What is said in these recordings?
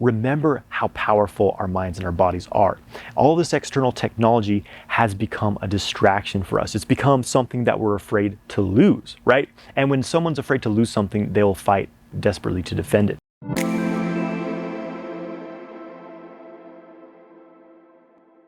remember how powerful our minds and our bodies are. All this external technology has become a distraction for us. It's become something that we're afraid to lose, right? And when someone's afraid to lose something, they'll fight desperately to defend it.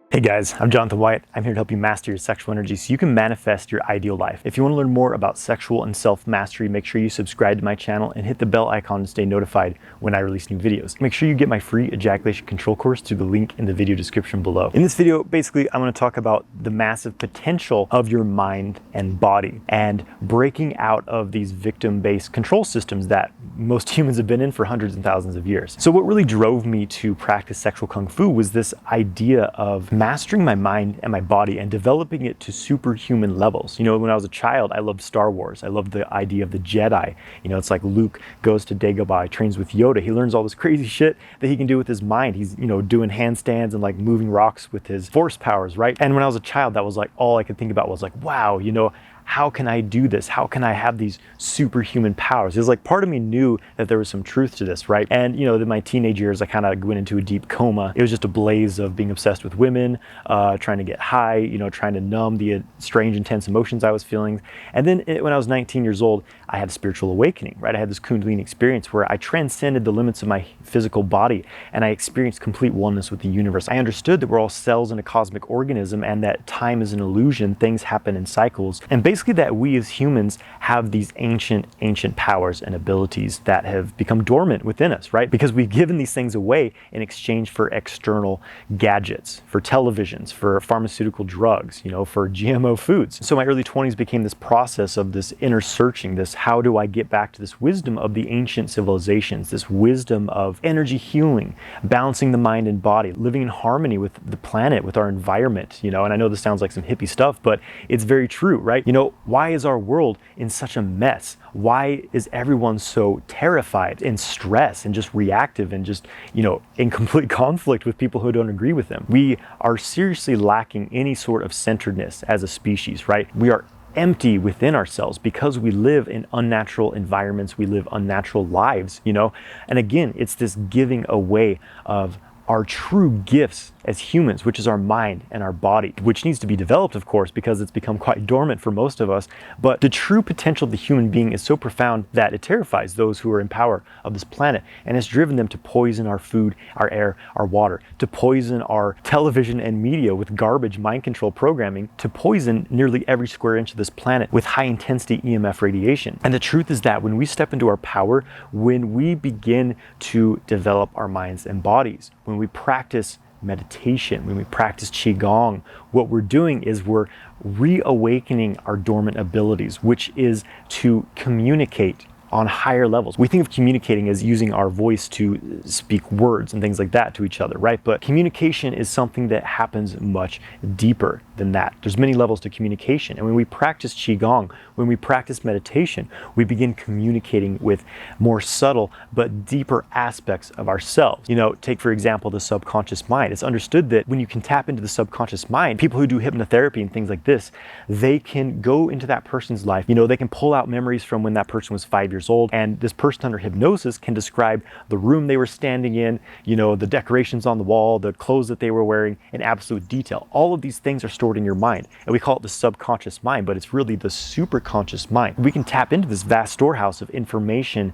Hey guys, I'm Jonathan White. I'm here to help you master your sexual energy so you can manifest your ideal life. If you want to learn more about sexual and self-mastery, make sure you subscribe to my channel and hit the bell icon to stay notified when I release new videos. Make sure you get my free ejaculation control course through the link in the video description below. In this video, basically, I'm going to talk about the massive potential of your mind and body and breaking out of these victim-based control systems that most humans have been in for hundreds and thousands of years. So what really drove me to practice sexual kung fu was this idea of mastering my mind and my body and developing it to superhuman levels. You know, when I was a child, I loved Star Wars. I loved the idea of the Jedi. You know, it's like Luke goes to Dagobah, trains with Yoda. He learns all this crazy shit that he can do with his mind. He's, you know, doing handstands and like moving rocks with his force powers, right? And when I was a child, that was like all I could think about was like, wow, you know, how can I do this? How can I have these superhuman powers? It was like part of me knew that there was some truth to this, right? And you know, in my teenage years, I kind of went into a deep coma. It was just a blaze of being obsessed with women, trying to get high, you know, trying to numb the strange, intense emotions I was feeling. And then when I was 19 years old, I had a spiritual awakening, right? I had this Kundalini experience where I transcended the limits of my physical body and I experienced complete oneness with the universe. I understood that we're all cells in a cosmic organism and that time is an illusion, things happen in cycles. And basically that we as humans have these ancient powers and abilities that have become dormant within us, right? Because we've given these things away in exchange for external gadgets, for televisions, for pharmaceutical drugs, you know, for GMO foods. So my early 20s became this process of this inner searching, this how do I get back to this wisdom of the ancient civilizations, this wisdom of energy healing, balancing the mind and body, living in harmony with the planet, with our environment, you know. And I know this sounds like some hippie stuff, but it's very true, right? You know, why is our world in such a mess? Why is everyone so terrified and stressed and just reactive and just, you know, in complete conflict with people who don't agree with them? We are seriously lacking any sort of centeredness as a species, right? We are empty within ourselves because we live in unnatural environments, we live unnatural lives, you know? And again, it's this giving away of our true gifts as humans, which is our mind and our body, which needs to be developed, of course, because it's become quite dormant for most of us. But the true potential of the human being is so profound that it terrifies those who are in power of this planet. And it's driven them to poison our food, our air, our water, to poison our television and media with garbage mind control programming, to poison nearly every square inch of this planet with high intensity EMF radiation. And the truth is that when we step into our power, when we begin to develop our minds and bodies, when we practice meditation, when we practice Qigong, what we're doing is we're reawakening our dormant abilities, which is to communicate on higher levels. We think of communicating as using our voice to speak words and things like that to each other, right? But communication is something that happens much deeper than that. There's many levels to communication. And when we practice Qigong, when we practice meditation, we begin communicating with more subtle but deeper aspects of ourselves. You know, take for example, the subconscious mind. It's understood that when you can tap into the subconscious mind, people who do hypnotherapy and things like this, they can go into that person's life. You know, they can pull out memories from when that person was 5 years old, and this person under hypnosis can describe the room they were standing in, you know, the decorations on the wall, the clothes that they were wearing in absolute detail. All of these things are stored in your mind, and we call it the subconscious mind, but it's really the superconscious mind. We can tap into this vast storehouse of information,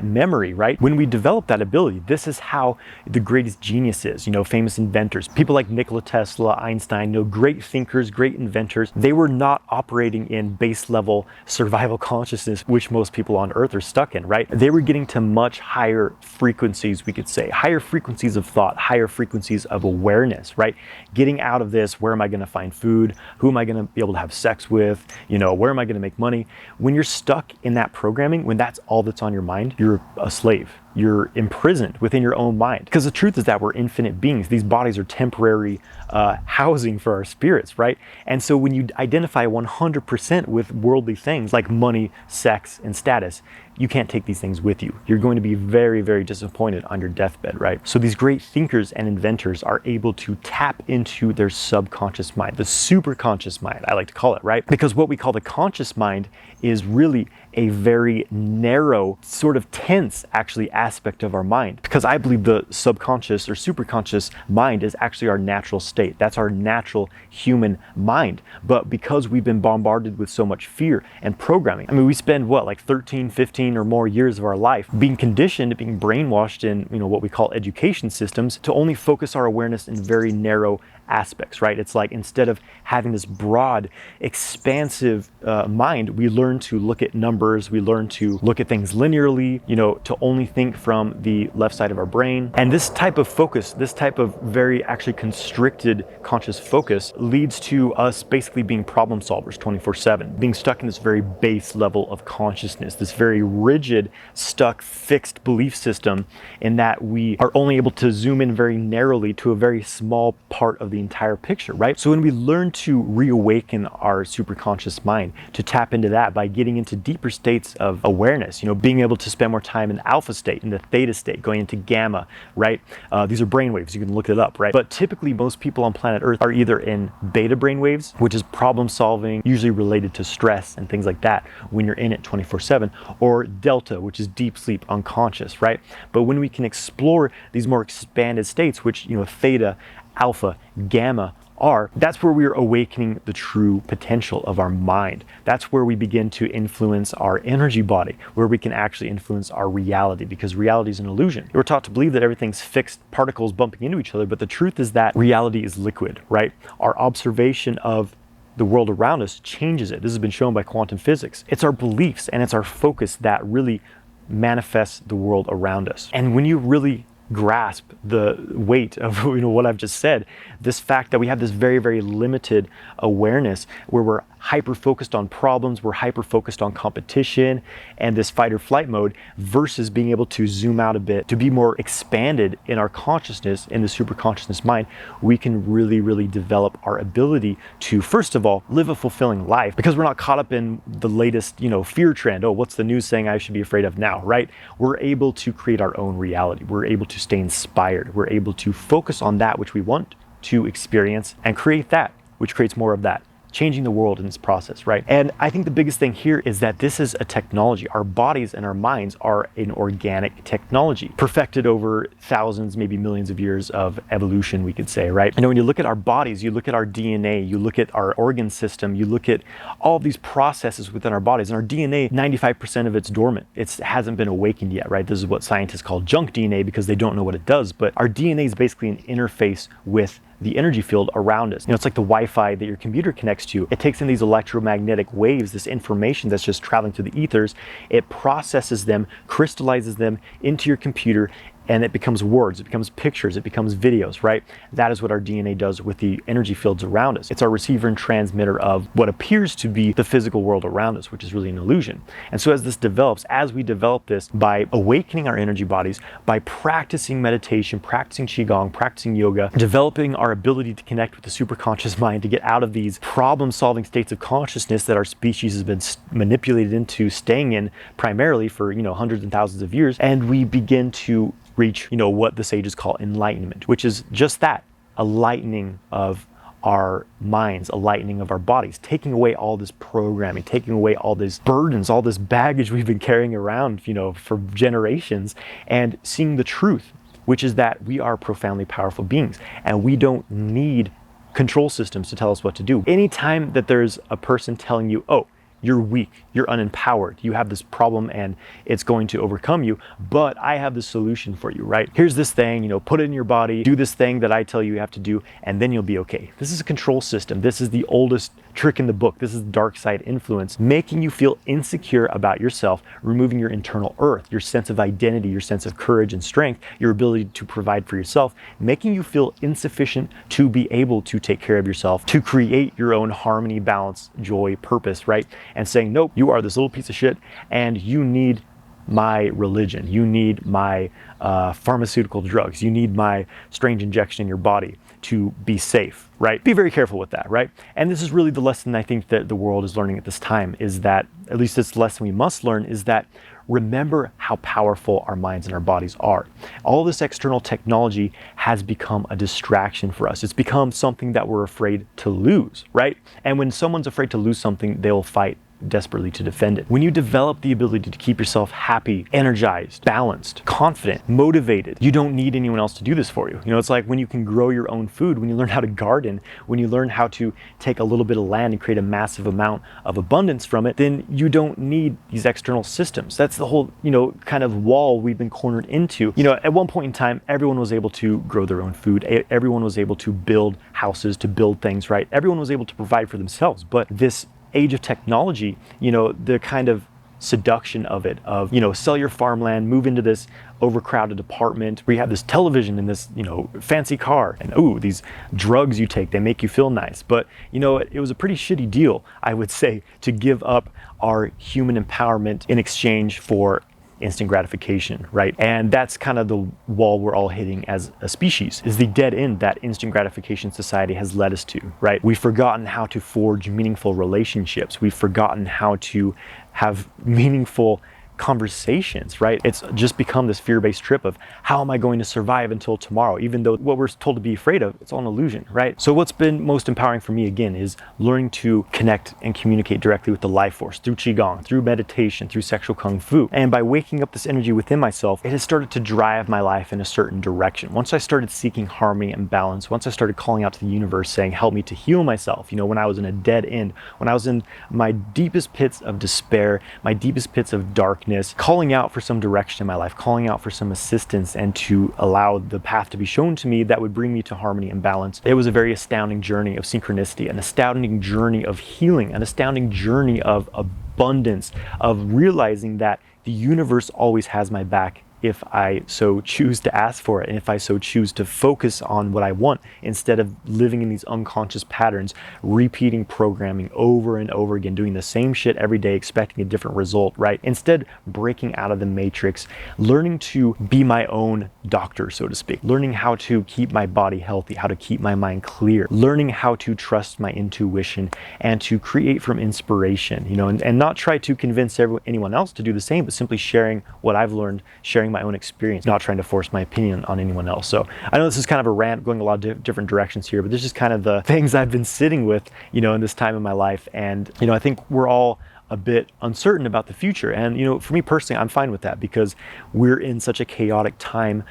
memory, right? When we develop that ability, this is how the greatest geniuses, you know, famous inventors, people like Nikola Tesla, Einstein, you know, great thinkers, great inventors, they were not operating in base level survival consciousness, which most people on Earth are stuck in, right? They were getting to much higher frequencies, we could say, higher frequencies of thought, higher frequencies of awareness, right? Getting out of this, where am I going to find food? Who am I going to be able to have sex with? You know, where am I going to make money? When you're stuck in that programming, when that's all that's on your mind, you're a slave. You're imprisoned within your own mind. Because the truth is that we're infinite beings. These bodies are temporary housing for our spirits, right? And so when you identify 100% with worldly things like money, sex, and status, you can't take these things with you. You're going to be very, very disappointed on your deathbed, right? So these great thinkers and inventors are able to tap into their subconscious mind, the superconscious mind, I like to call it, right? Because what we call the conscious mind is really a very narrow, sort of tense, actually, aspect of our mind. Because I believe the subconscious or superconscious mind is actually our natural state. That's our natural human mind. But because we've been bombarded with so much fear and programming, I mean, we spend what, like 13, 15 or more years of our life being conditioned, being brainwashed in, what we call education systems to only focus our awareness in very narrow aspects, right? It's like instead of having this broad, expansive mind, we learn to look at numbers, we learn to look at things linearly, to only think from the left side of our brain. And this type of focus, this type of very actually constricted conscious focus leads to us basically being problem solvers 24/7, being stuck in this very base level of consciousness, this very rigid, stuck, fixed belief system in that we are only able to zoom in very narrowly to a very small part of the entire picture, right? So when we learn to reawaken our superconscious mind, to tap into that by getting into deeper states of awareness, being able to spend more time in the alpha state, in the theta state, going into gamma, right? These are brain waves, you can look it up, right? But typically most people on planet Earth are either in beta brain waves, which is problem solving, usually related to stress and things like that when you're in it 24/7, or delta, which is deep sleep, unconscious, right? But when we can explore these more expanded states, which, theta, alpha, gamma are, that's where we're awakening the true potential of our mind. That's where we begin to influence our energy body, where we can actually influence our reality, because reality is an illusion. We're taught to believe that everything's fixed particles bumping into each other, but the truth is that reality is liquid, right? Our observation of the world around us changes it. This has been shown by quantum physics. It's our beliefs and it's our focus that really manifests the world around us. And when you really grasp the weight of what I've just said, this fact that we have this very, very limited awareness where we're hyper focused on problems, we're hyper focused on competition and this fight or flight mode, versus being able to zoom out a bit, to be more expanded in our consciousness, in the super consciousness mind, we can really, really develop our ability to, first of all, live a fulfilling life, because we're not caught up in the latest, fear trend. Oh, what's the news saying I should be afraid of now, right? We're able to create our own reality. We're able to stay inspired. We're able to focus on that which we want to experience and create that, which creates more of that, changing the world in this process, right? And I think the biggest thing here is that this is a technology. Our bodies and our minds are an organic technology, perfected over thousands, maybe millions of years of evolution, we could say, right? When you look at our bodies, you look at our DNA, you look at our organ system, you look at all of these processes within our bodies, and our DNA, 95% of it's dormant. It hasn't been awakened yet, right? This is what scientists call junk DNA because they don't know what it does, but our DNA is basically an interface with the energy field around us. It's like the Wi-Fi that your computer connects to. It takes in these electromagnetic waves, this information that's just traveling through the ethers. It processes them, crystallizes them into your computer, and it becomes words, it becomes pictures, it becomes videos, right? That is what our DNA does with the energy fields around us. It's our receiver and transmitter of what appears to be the physical world around us, which is really an illusion. And so as this develops, as we develop this by awakening our energy bodies, by practicing meditation, practicing Qigong, practicing yoga, developing our ability to connect with the superconscious mind, to get out of these problem-solving states of consciousness that our species has been manipulated into staying in primarily for, hundreds and thousands of years, and we begin to reach, what the sages call enlightenment, which is just that, a lightening of our minds, a lightening of our bodies, taking away all this programming, taking away all these burdens, all this baggage we've been carrying around, for generations, and seeing the truth, which is that we are profoundly powerful beings, and we don't need control systems to tell us what to do. Anytime that there's a person telling you, oh, you're weak, you're unempowered, you have this problem and it's going to overcome you, but I have the solution for you, right? Here's this thing, put it in your body, do this thing that I tell you have to do, and then you'll be okay. This is a control system. This is the oldest trick in the book. This is dark side influence, making you feel insecure about yourself, removing your internal earth, your sense of identity, your sense of courage and strength, your ability to provide for yourself, making you feel insufficient to be able to take care of yourself, to create your own harmony, balance, joy, purpose, right? And saying, nope, you are this little piece of shit and you need my religion, you need my pharmaceutical drugs, you need my strange injection in your body to be safe, right? Be very careful with that, right? And this is really the lesson I think that the world is learning at this time, is that, at least this lesson we must learn, is that remember how powerful our minds and our bodies are. All this external technology has become a distraction for us. It's become something that we're afraid to lose, right? And when someone's afraid to lose something, they'll fight desperately to defend it. When you develop the ability to keep yourself happy, energized, balanced, confident, motivated, you don't need anyone else to do this for you. You know, it's like when you can grow your own food, when you learn how to garden, when you learn how to take a little bit of land and create a massive amount of abundance from it, then you don't need these external systems. That's the whole, kind of wall we've been cornered into. At one point in time, everyone was able to grow their own food. Everyone was able to build houses, to build things, right? Everyone was able to provide for themselves. But this age of technology, the kind of seduction of it, of, sell your farmland, move into this overcrowded apartment where you have this television and this, fancy car, and these drugs you take, they make you feel nice. But, it was a pretty shitty deal, I would say, to give up our human empowerment in exchange for instant gratification, right? And that's kind of the wall we're all hitting as a species, is the dead end that instant gratification society has led us to, right? We've forgotten how to forge meaningful relationships. We've forgotten how to have meaningful conversations, right? It's just become this fear-based trip of how am I going to survive until tomorrow, even though what we're told to be afraid of, it's all an illusion, right? So what's been most empowering for me, again, is learning to connect and communicate directly with the life force through Qigong, through meditation, through sexual Kung Fu. And by waking up this energy within myself, it has started to drive my life in a certain direction. Once I started seeking harmony and balance, once I started calling out to the universe saying, help me to heal myself, when I was in a dead end, when I was in my deepest pits of despair, my deepest pits of darkness, calling out for some direction in my life, calling out for some assistance, and to allow the path to be shown to me that would bring me to harmony and balance. It was a very astounding journey of synchronicity, an astounding journey of healing, an astounding journey of abundance, of realizing that the universe always has my back if I so choose to ask for it, and if I so choose to focus on what I want instead of living in these unconscious patterns, repeating programming over and over again, doing the same shit every day, expecting a different result, right? Instead, breaking out of the matrix, learning to be my own doctor, so to speak, learning how to keep my body healthy, how to keep my mind clear, learning how to trust my intuition and to create from inspiration, and not try to convince anyone else to do the same, but simply sharing what I've learned, sharing my own experience, not trying to force my opinion on anyone else. So I know this is kind of a rant going a lot of different directions here, but this is kind of the things I've been sitting with, in this time in my life. And, I think we're all a bit uncertain about the future. And, for me personally, I'm fine with that because we're in such a chaotic time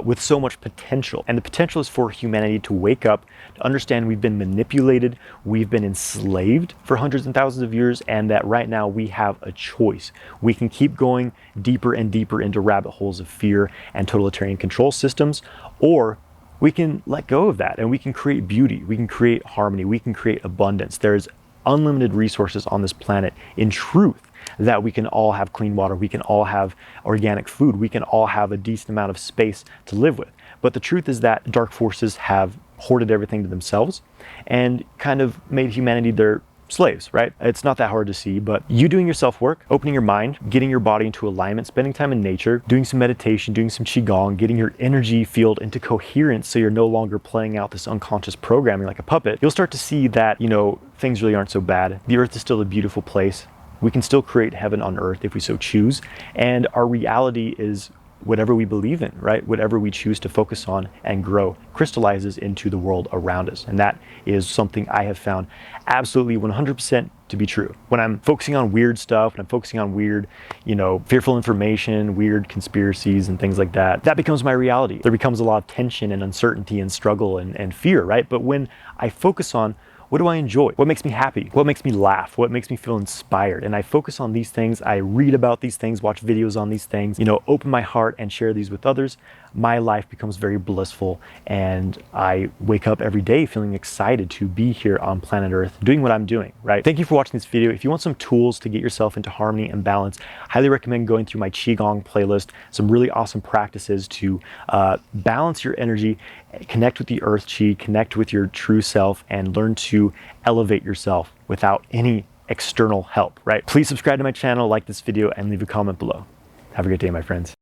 with so much potential. And the potential is for humanity to wake up, to understand we've been manipulated, we've been enslaved for hundreds and thousands of years, and that right now we have a choice. We can keep going deeper and deeper into rabbit holes of fear and totalitarian control systems, or we can let go of that and we can create beauty, we can create harmony, we can create abundance. There's unlimited resources on this planet, in truth, that we can all have clean water, we can all have organic food, we can all have a decent amount of space to live with. But the truth is that dark forces have hoarded everything to themselves and kind of made humanity their slaves, right? It's not that hard to see, but you doing your self-work, opening your mind, getting your body into alignment, spending time in nature, doing some meditation, doing some Qigong, getting your energy field into coherence so you're no longer playing out this unconscious programming like a puppet, you'll start to see that, things really aren't so bad. The earth is still a beautiful place. We can still create heaven on earth if we so choose. And our reality is whatever we believe in, right? Whatever we choose to focus on and grow crystallizes into the world around us. And that is something I have found absolutely 100% to be true. When I'm focusing on weird stuff, when I'm focusing on weird, fearful information, weird conspiracies and things like that, that becomes my reality. There becomes a lot of tension and uncertainty and struggle and fear, right? But when I focus on what do I enjoy? What makes me happy? What makes me laugh? What makes me feel inspired? And I focus on these things. I read about these things, watch videos on these things, open my heart and share these with others. My life becomes very blissful and I wake up every day feeling excited to be here on planet Earth doing what I'm doing, right? Thank you for watching this video. If you want some tools to get yourself into harmony and balance, I highly recommend going through my Qigong playlist, some really awesome practices to balance your energy, connect with the Earth Qi, connect with your true self, and learn to elevate yourself without any external help, right? Please subscribe to my channel, like this video, and leave a comment below. Have a great day, my friends.